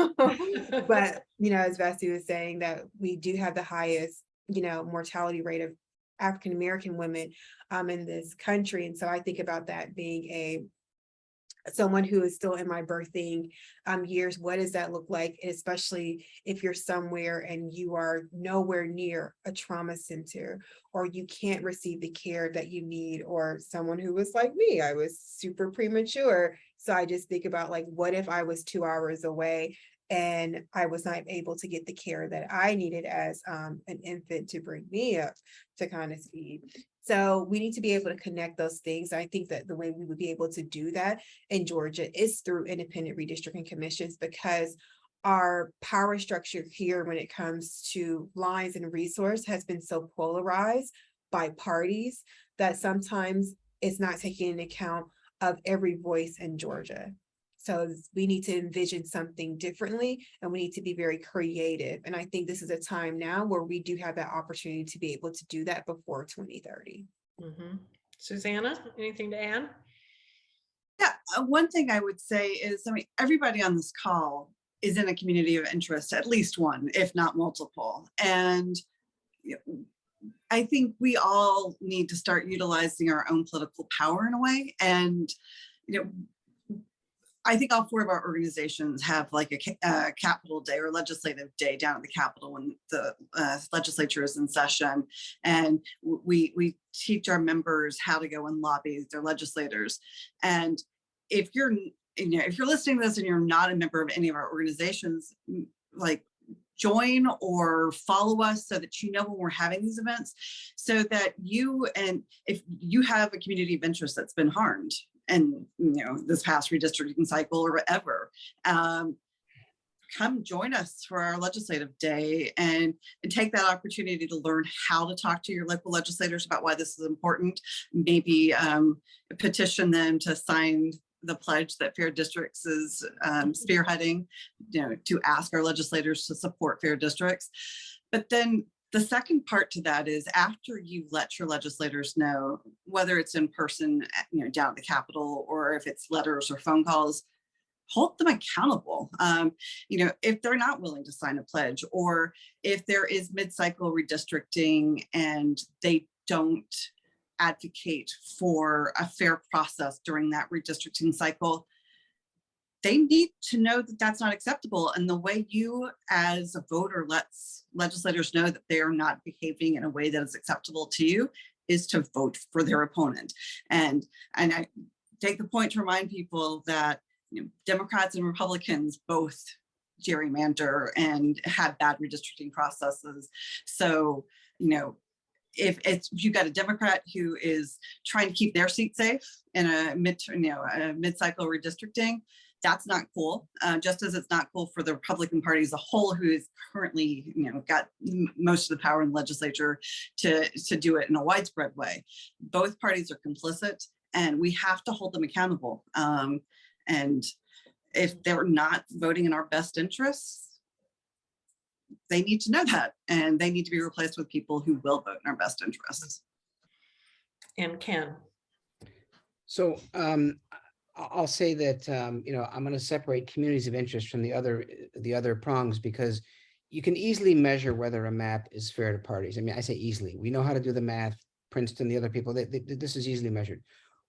[SPEAKER 4] But, as Vassie was saying, that we do have the highest, mortality rate of African-American women in this country. And so I think about that being someone who is still in my birthing years. What does that look like? Especially if you're somewhere and you are nowhere near a trauma center, or you can't receive the care that you need, or someone who was like me, I was super premature. So I just think about, like, what if I was 2 hours away and I was not able to get the care that I needed as an infant to bring me up to kind of speed. So we need to be able to connect those things. I think that the way we would be able to do that in Georgia is through independent redistricting commissions, because our power structure here when it comes to lines and resource has been so polarized by parties that sometimes it's not taking into account of every voice in Georgia. So we need to envision something differently, and we need to be very creative. And I think this is a time now where we do have that opportunity to be able to do that before 2030.
[SPEAKER 1] Susanna, anything to add?
[SPEAKER 3] Yeah, one thing I would say is, everybody on this call is in a community of interest, at least one, if not multiple. And I think we all need to start utilizing our own political power in a way. And, I think all four of our organizations have like a Capitol Day or legislative day down at the Capitol when the legislature is in session, and we teach our members how to go and lobby their legislators. And if you're listening to this and you're not a member of any of our organizations, like, join or follow us so that you know when we're having these events, so that if you have a community of interest that's been harmed and this past redistricting cycle or whatever, come join us for our legislative day and take that opportunity to learn how to talk to your local legislators about why this is important. Maybe petition them to sign the pledge that Fair Districts is spearheading, to ask our legislators to support fair districts. But then the second part to that is, after you let your legislators know, whether it's in person, down at the Capitol, or if it's letters or phone calls, hold them accountable. If they're not willing to sign a pledge, or if there is mid-cycle redistricting and they don't advocate for a fair process during that redistricting cycle, they need to know that that's not acceptable. And the way you as a voter lets legislators know that they are not behaving in a way that is acceptable to you is to vote for their opponent. And I take the point to remind people that Democrats and Republicans both gerrymander and have bad redistricting processes. So, if you got a Democrat who is trying to keep their seat safe in a mid-cycle redistricting, that's not cool. Just as it's not cool for the Republican Party as a whole, who is currently, got most of the power in the legislature to do it in a widespread way. Both parties are complicit, and we have to hold them accountable. And if they're not voting in our best interests, they need to know that, and they need to be replaced with people who will vote in our best interests.
[SPEAKER 1] And Ken.
[SPEAKER 2] So I'll say that, I'm going to separate communities of interest from the other prongs, because you can easily measure whether a map is fair to parties. I say easily. We know how to do the math. Princeton, the other people, this is easily measured.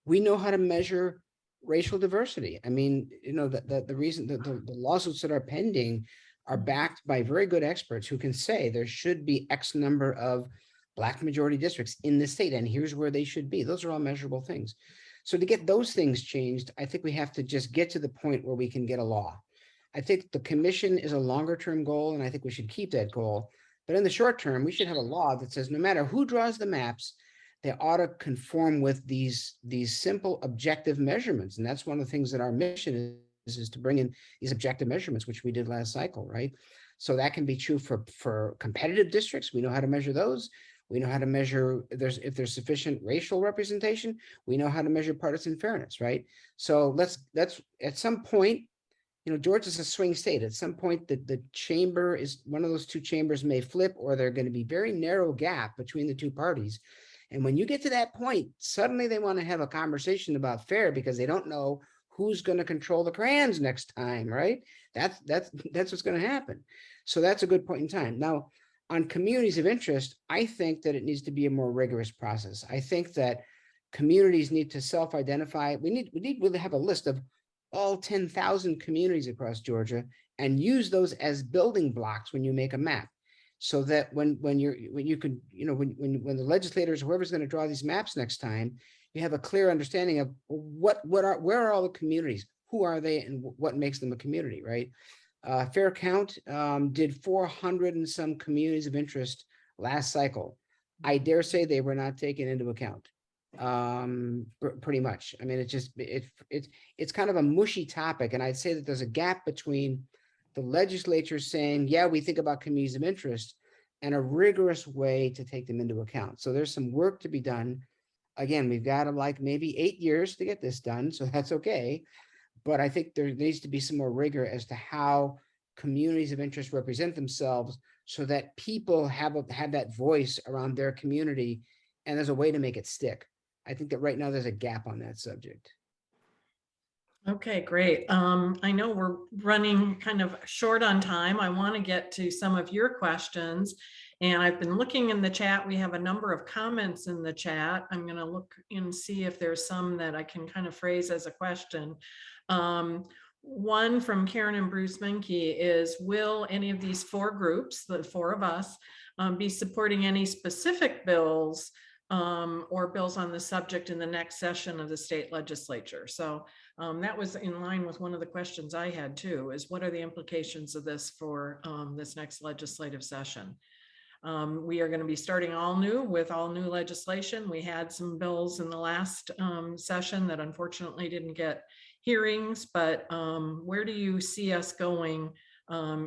[SPEAKER 2] We know how to measure racial diversity. The reason that the lawsuits that are pending are backed by very good experts who can say there should be X number of Black majority districts in the state, and here's where they should be. Those are all measurable things. So to get those things changed, I think we have to just get to the point where we can get a law. I think the commission is a longer term goal, and I think we should keep that goal. But in the short term, we should have a law that says no matter who draws the maps, they ought to conform with these simple objective measurements. And that's one of the things that our mission is to bring in these objective measurements, which we did last cycle, right? So that can be true for competitive districts. We know how to measure those. We know how to measure if there's sufficient racial representation. We know how to measure partisan fairness, right? So let's at some point, Georgia's a swing state. At some point, the chamber is one of those two chambers may flip, or they're going to be very narrow gap between the two parties. And when you get to that point, suddenly they want to have a conversation about fair because they don't know who's going to control the crayons next time, right? That's what's going to happen. So that's a good point in time. Now, on communities of interest, I think that it needs to be a more rigorous process. I think that communities need to self-identify. We need to have a list of all 10,000 communities across Georgia and use those as building blocks when you make a map. So that when the legislators, whoever's going to draw these maps next time, you have a clear understanding of where are all the communities, who are they, and what makes them a community, right? Fair Count did 400 and some communities of interest last cycle. I dare say they were not taken into account. Pretty much. I mean, it's kind of a mushy topic, and I'd say that there's a gap between the legislature saying, yeah, we think about communities of interest, and a rigorous way to take them into account. So there's some work to be done. Again, we've got like maybe 8 years to get this done, so that's okay. But I think there needs to be some more rigor as to how communities of interest represent themselves so that people have that voice around their community, and there's a way to make it stick. I think that right now there's a gap on that subject.
[SPEAKER 1] Okay, great. I know we're running kind of short on time. I want to get to some of your questions, and I've been looking in the chat. We have a number of comments in the chat. I'm going to look and see if there's some that I can kind of phrase as a question. One from Karen and Bruce Menke is, will any of these four groups, the four of us, be supporting any specific bills or bills on the subject in the next session of the state legislature? So that was in line with one of the questions I had too, is what are the implications of this for this next legislative session? We are going to be starting all new with all new legislation. We had some bills in the last session that unfortunately didn't get hearings, but where do you see us going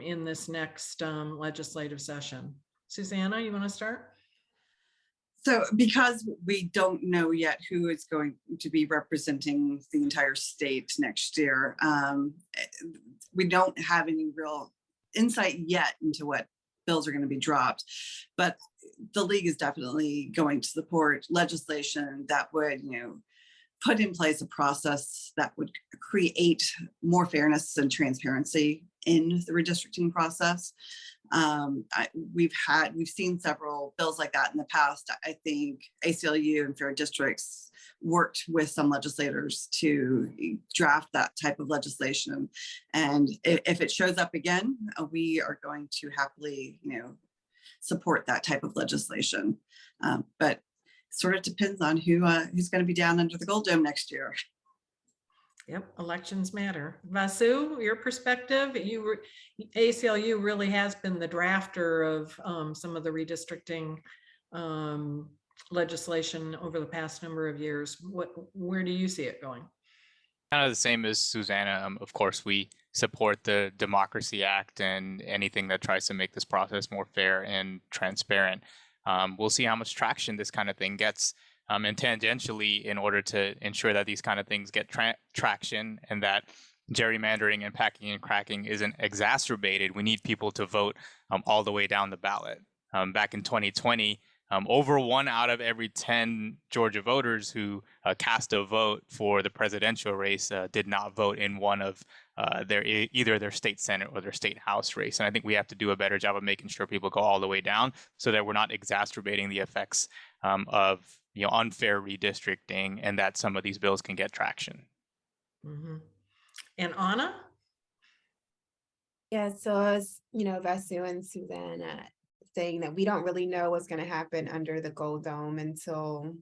[SPEAKER 1] in this next legislative session? Susanna, you want to start?
[SPEAKER 3] So because we don't know yet who is going to be representing the entire state next year, we don't have any real insight yet into what bills are going to be dropped. But the league is definitely going to support legislation that would, put in place a process that would create more fairness and transparency in the redistricting process. We've seen several bills like that in the past. I think ACLU and Fair Districts worked with some legislators to draft that type of legislation. And if it shows up again, we are going to happily, support that type of legislation. But sort of depends on who's going to be down under the Gold Dome next year.
[SPEAKER 1] Yep, elections matter. Vasu, your perspective, ACLU really has been the drafter of some of the redistricting legislation over the past number of years. Where do you see it going?
[SPEAKER 5] Kind of the same as Susanna. Of course, we support the Democracy Act and anything that tries to make this process more fair and transparent. We'll see how much traction this kind of thing gets. And tangentially, in order to ensure that these kind of things get traction and that gerrymandering and packing and cracking isn't exacerbated, we need people to vote all the way down the ballot. Back in 2020, over 1 out of every 10 Georgia voters who cast a vote for the presidential race did not vote in one of either their state senate or their state house race. And I think we have to do a better job of making sure people go all the way down so that we're not exacerbating the effects of unfair redistricting, and that some of these bills can get traction.
[SPEAKER 1] Mm-hmm. And Anna?
[SPEAKER 4] Yeah, so as Vasu and Susanna saying that we don't really know what's going to happen under the Gold Dome until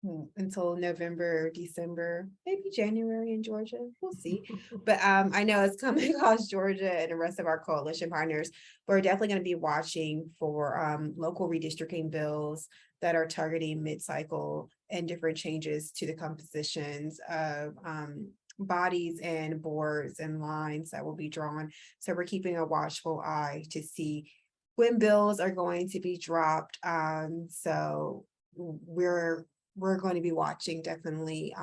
[SPEAKER 4] November, December, maybe January in Georgia. We'll see. But I know it's coming across Georgia and the rest of our coalition partners. We're definitely going to be watching for local redistricting bills that are targeting mid-cycle and different changes to the compositions of bodies and boards and lines that will be drawn. So we're keeping a watchful eye to see when bills are going to be dropped. So we're going to be watching definitely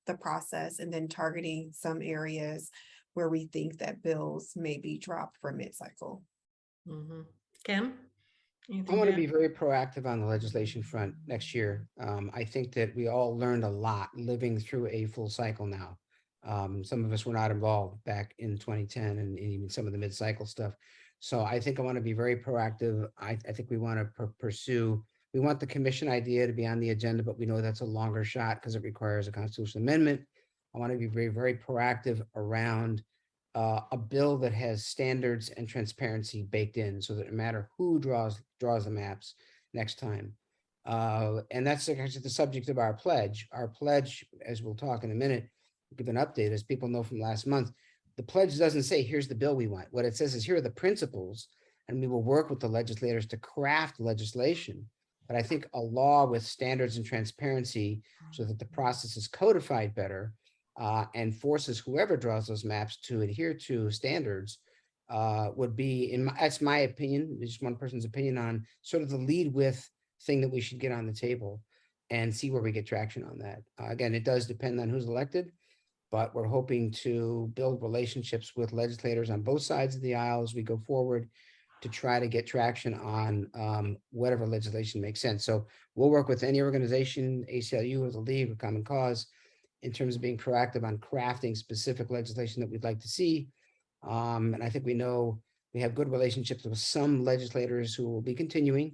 [SPEAKER 4] the process and then targeting some areas where we think that bills may be dropped for mid-cycle.
[SPEAKER 1] Mhm. Ken?
[SPEAKER 2] I
[SPEAKER 1] anything
[SPEAKER 2] want to
[SPEAKER 1] add?
[SPEAKER 2] be very proactive on the legislation front next year. I think that we all learned a lot living through a full cycle now. Some of us were not involved back in 2010 and even some of the mid-cycle stuff. So I think I want to be very proactive. I think we want to pursue, we want the commission idea to be on the agenda, but we know that's a longer shot because it requires a constitutional amendment. I want to be very, very proactive around a bill that has standards and transparency baked in so that no matter who draws the maps next time. And that's actually the subject of our pledge. Our pledge, as we'll talk in a minute, give an update, as people know from last month, the pledge doesn't say, here's the bill we want. What it says is, here are the principles, and we will work with the legislators to craft legislation. But I think a law with standards and transparency so that the process is codified better and forces whoever draws those maps to adhere to standards would be, that's my opinion, just one person's opinion on sort of the lead with thing that we should get on the table and see where we get traction on that. Again, it does depend on who's elected, but we're hoping to build relationships with legislators on both sides of the aisle as we go forward to try to get traction on whatever legislation makes sense. So we'll work with any organization, ACLU or the League or Common Cause, in terms of being proactive on crafting specific legislation that we'd like to see. And I think we know we have good relationships with some legislators who will be continuing,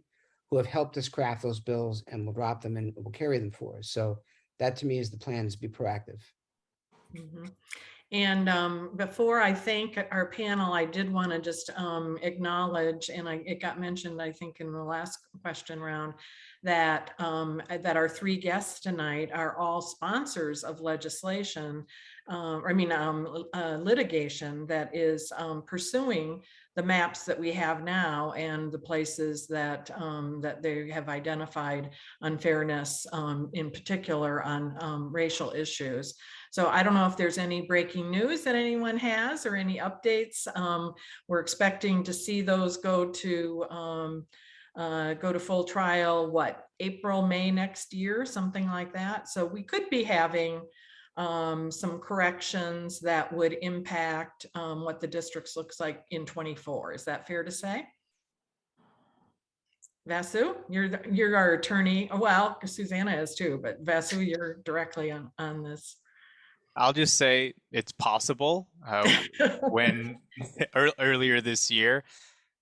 [SPEAKER 2] who have helped us craft those bills and will drop them and will carry them for us. So that to me is the plan, is to be proactive.
[SPEAKER 1] Mhm. And before I thank our panel, I did want to just acknowledge, and it got mentioned, I think, in the last question round, that that our three guests tonight are all sponsors of legislation, litigation that is pursuing the maps that we have now and the places that that they have identified unfairness, in particular on racial issues. So I don't know if there's any breaking news that anyone has or any updates. We're expecting to see those go to full trial, what, April, May next year, something like that. So we could be having some corrections that would impact what the districts looks like in 24. Is that fair to say? Vasu, you're our attorney. Well, Susanna is too, but Vasu, you're directly on this.
[SPEAKER 5] I'll just say it's possible. When earlier this year,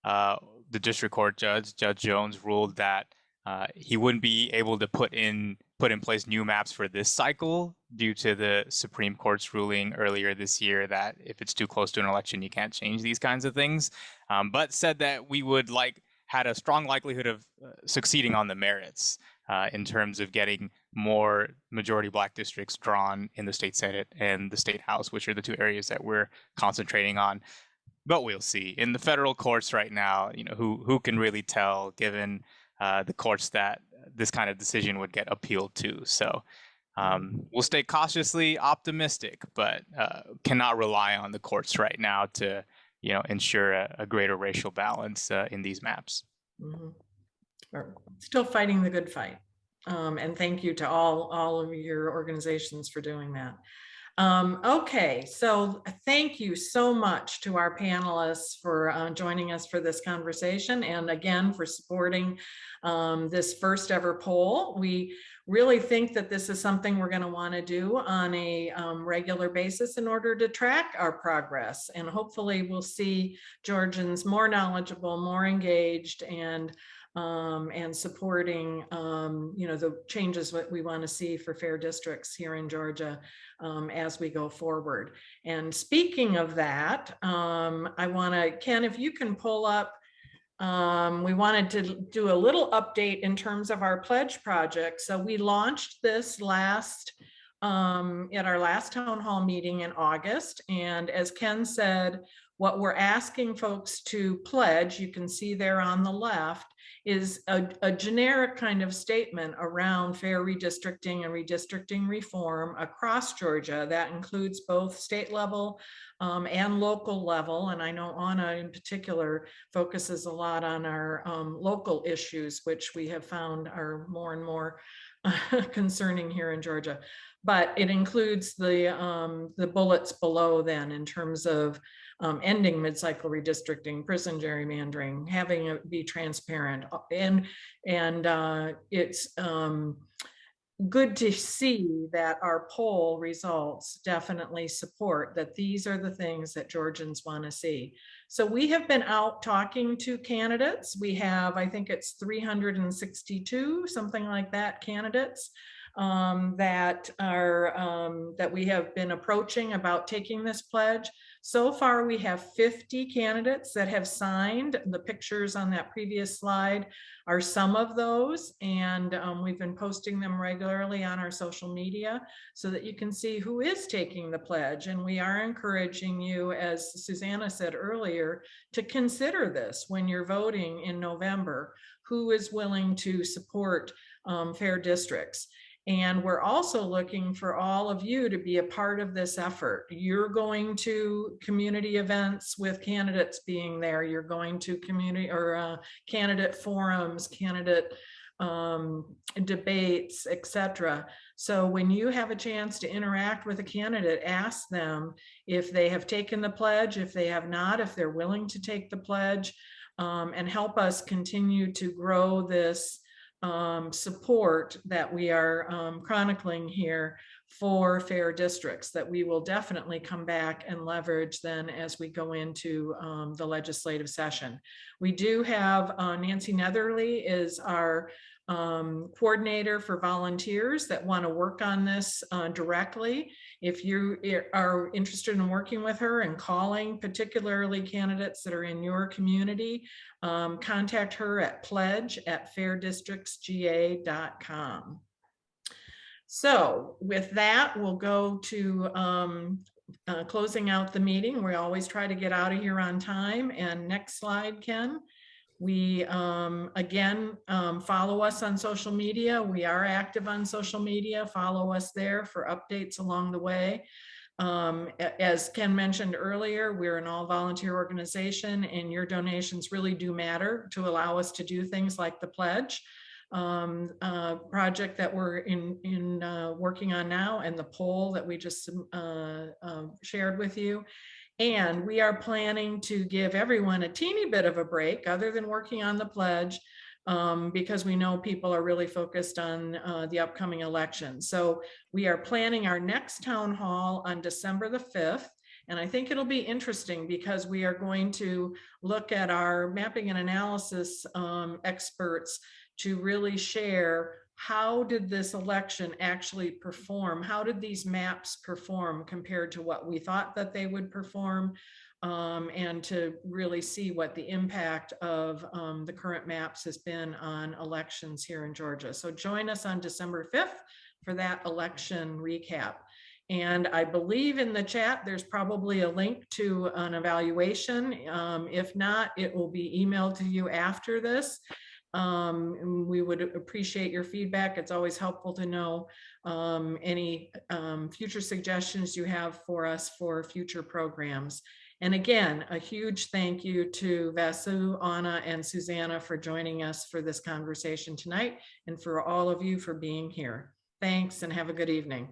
[SPEAKER 5] the district court judge, Judge Jones, ruled that he wouldn't be able to put in place new maps for this cycle due to the Supreme Court's ruling earlier this year that if it's too close to an election, you can't change these kinds of things. But said that we would had a strong likelihood of succeeding on the merits in terms of getting more majority Black districts drawn in the state Senate and the state House, which are the two areas that we're concentrating on. But we'll see. In the federal courts right now, who can really tell, given the courts that this kind of decision would get appealed to. So we'll stay cautiously optimistic, but cannot rely on the courts right now to ensure a greater racial balance in these maps.
[SPEAKER 1] Mm-hmm. We're still fighting the good fight. And thank you to all of your organizations for doing that. Okay, so thank you so much to our panelists for joining us for this conversation, and again for supporting this first ever poll. We really think that this is something we're going to want to do on a regular basis in order to track our progress, and hopefully we'll see Georgians more knowledgeable, more engaged, and supporting the changes that we want to see for fair districts here in Georgia as we go forward. And speaking of that, I want to, Ken, if you can pull up, we wanted to do a little update in terms of our pledge project. So we launched this at our last town hall meeting in August, and as Ken said, What we're asking folks to pledge, you can see there on the left, is a generic kind of statement around fair redistricting and redistricting reform across Georgia. That includes both state level and local level. And I know Anna in particular focuses a lot on our local issues, which we have found are more and more concerning here in Georgia. But it includes the bullets below then in terms of ending mid-cycle redistricting, prison gerrymandering, having it be transparent, and it's good to see that our poll results definitely support that these are the things that Georgians want to see. So we have been out talking to candidates. We have, I think it's 362, something like that, candidates that we have been approaching about taking this pledge. So far, we have 50 candidates that have signed. The pictures on that previous slide are some of those, and we've been posting them regularly on our social media so that you can see who is taking the pledge. And we are encouraging you, as Susanna said earlier, to consider this when you're voting in November, who is willing to support fair districts. And we're also looking for all of you to be a part of this effort. You're going to community events with candidates being there. You're going to community or candidate forums, candidate debates, etc. So when you have a chance to interact with a candidate, ask them if they have taken the pledge, if they have not, if they're willing to take the pledge, and help us continue to grow this support that we are chronicling here for fair districts, that we will definitely come back and leverage then as we go into the legislative session. We do have Nancy Netherly is our coordinator for volunteers that want to work on this directly. If you are interested in working with her and calling particularly candidates that are in your community, contact her at pledge@fairdistrictsga.com. So with that, we'll go to closing out the meeting. We always try to get out of here on time. And next slide, Ken. We again follow us on social media. We are active on social media. Follow us there for updates along the way. As Ken mentioned earlier, we're an all volunteer organization, and your donations really do matter to allow us to do things like the pledge project that we're working on now, and the poll that we just shared with you. And we are planning to give everyone a teeny bit of a break other than working on the pledge, because we know people are really focused on the upcoming election. So we are planning our next town hall on December the 5th. And I think it'll be interesting because we are going to look at our mapping and analysis experts to really share how did this election actually perform? How did these maps perform compared to what we thought that they would perform? And to really see what the impact of the current maps has been on elections here in Georgia. So join us on December 5th for that election recap. And I believe in the chat, there's probably a link to an evaluation. If not, it will be emailed to you after this. We would appreciate your feedback. It's always helpful to know any future suggestions you have for us for future programs. And again, a huge thank you to Vasu, Anna, and Susanna for joining us for this conversation tonight, and for all of you for being here. Thanks, and have a good evening.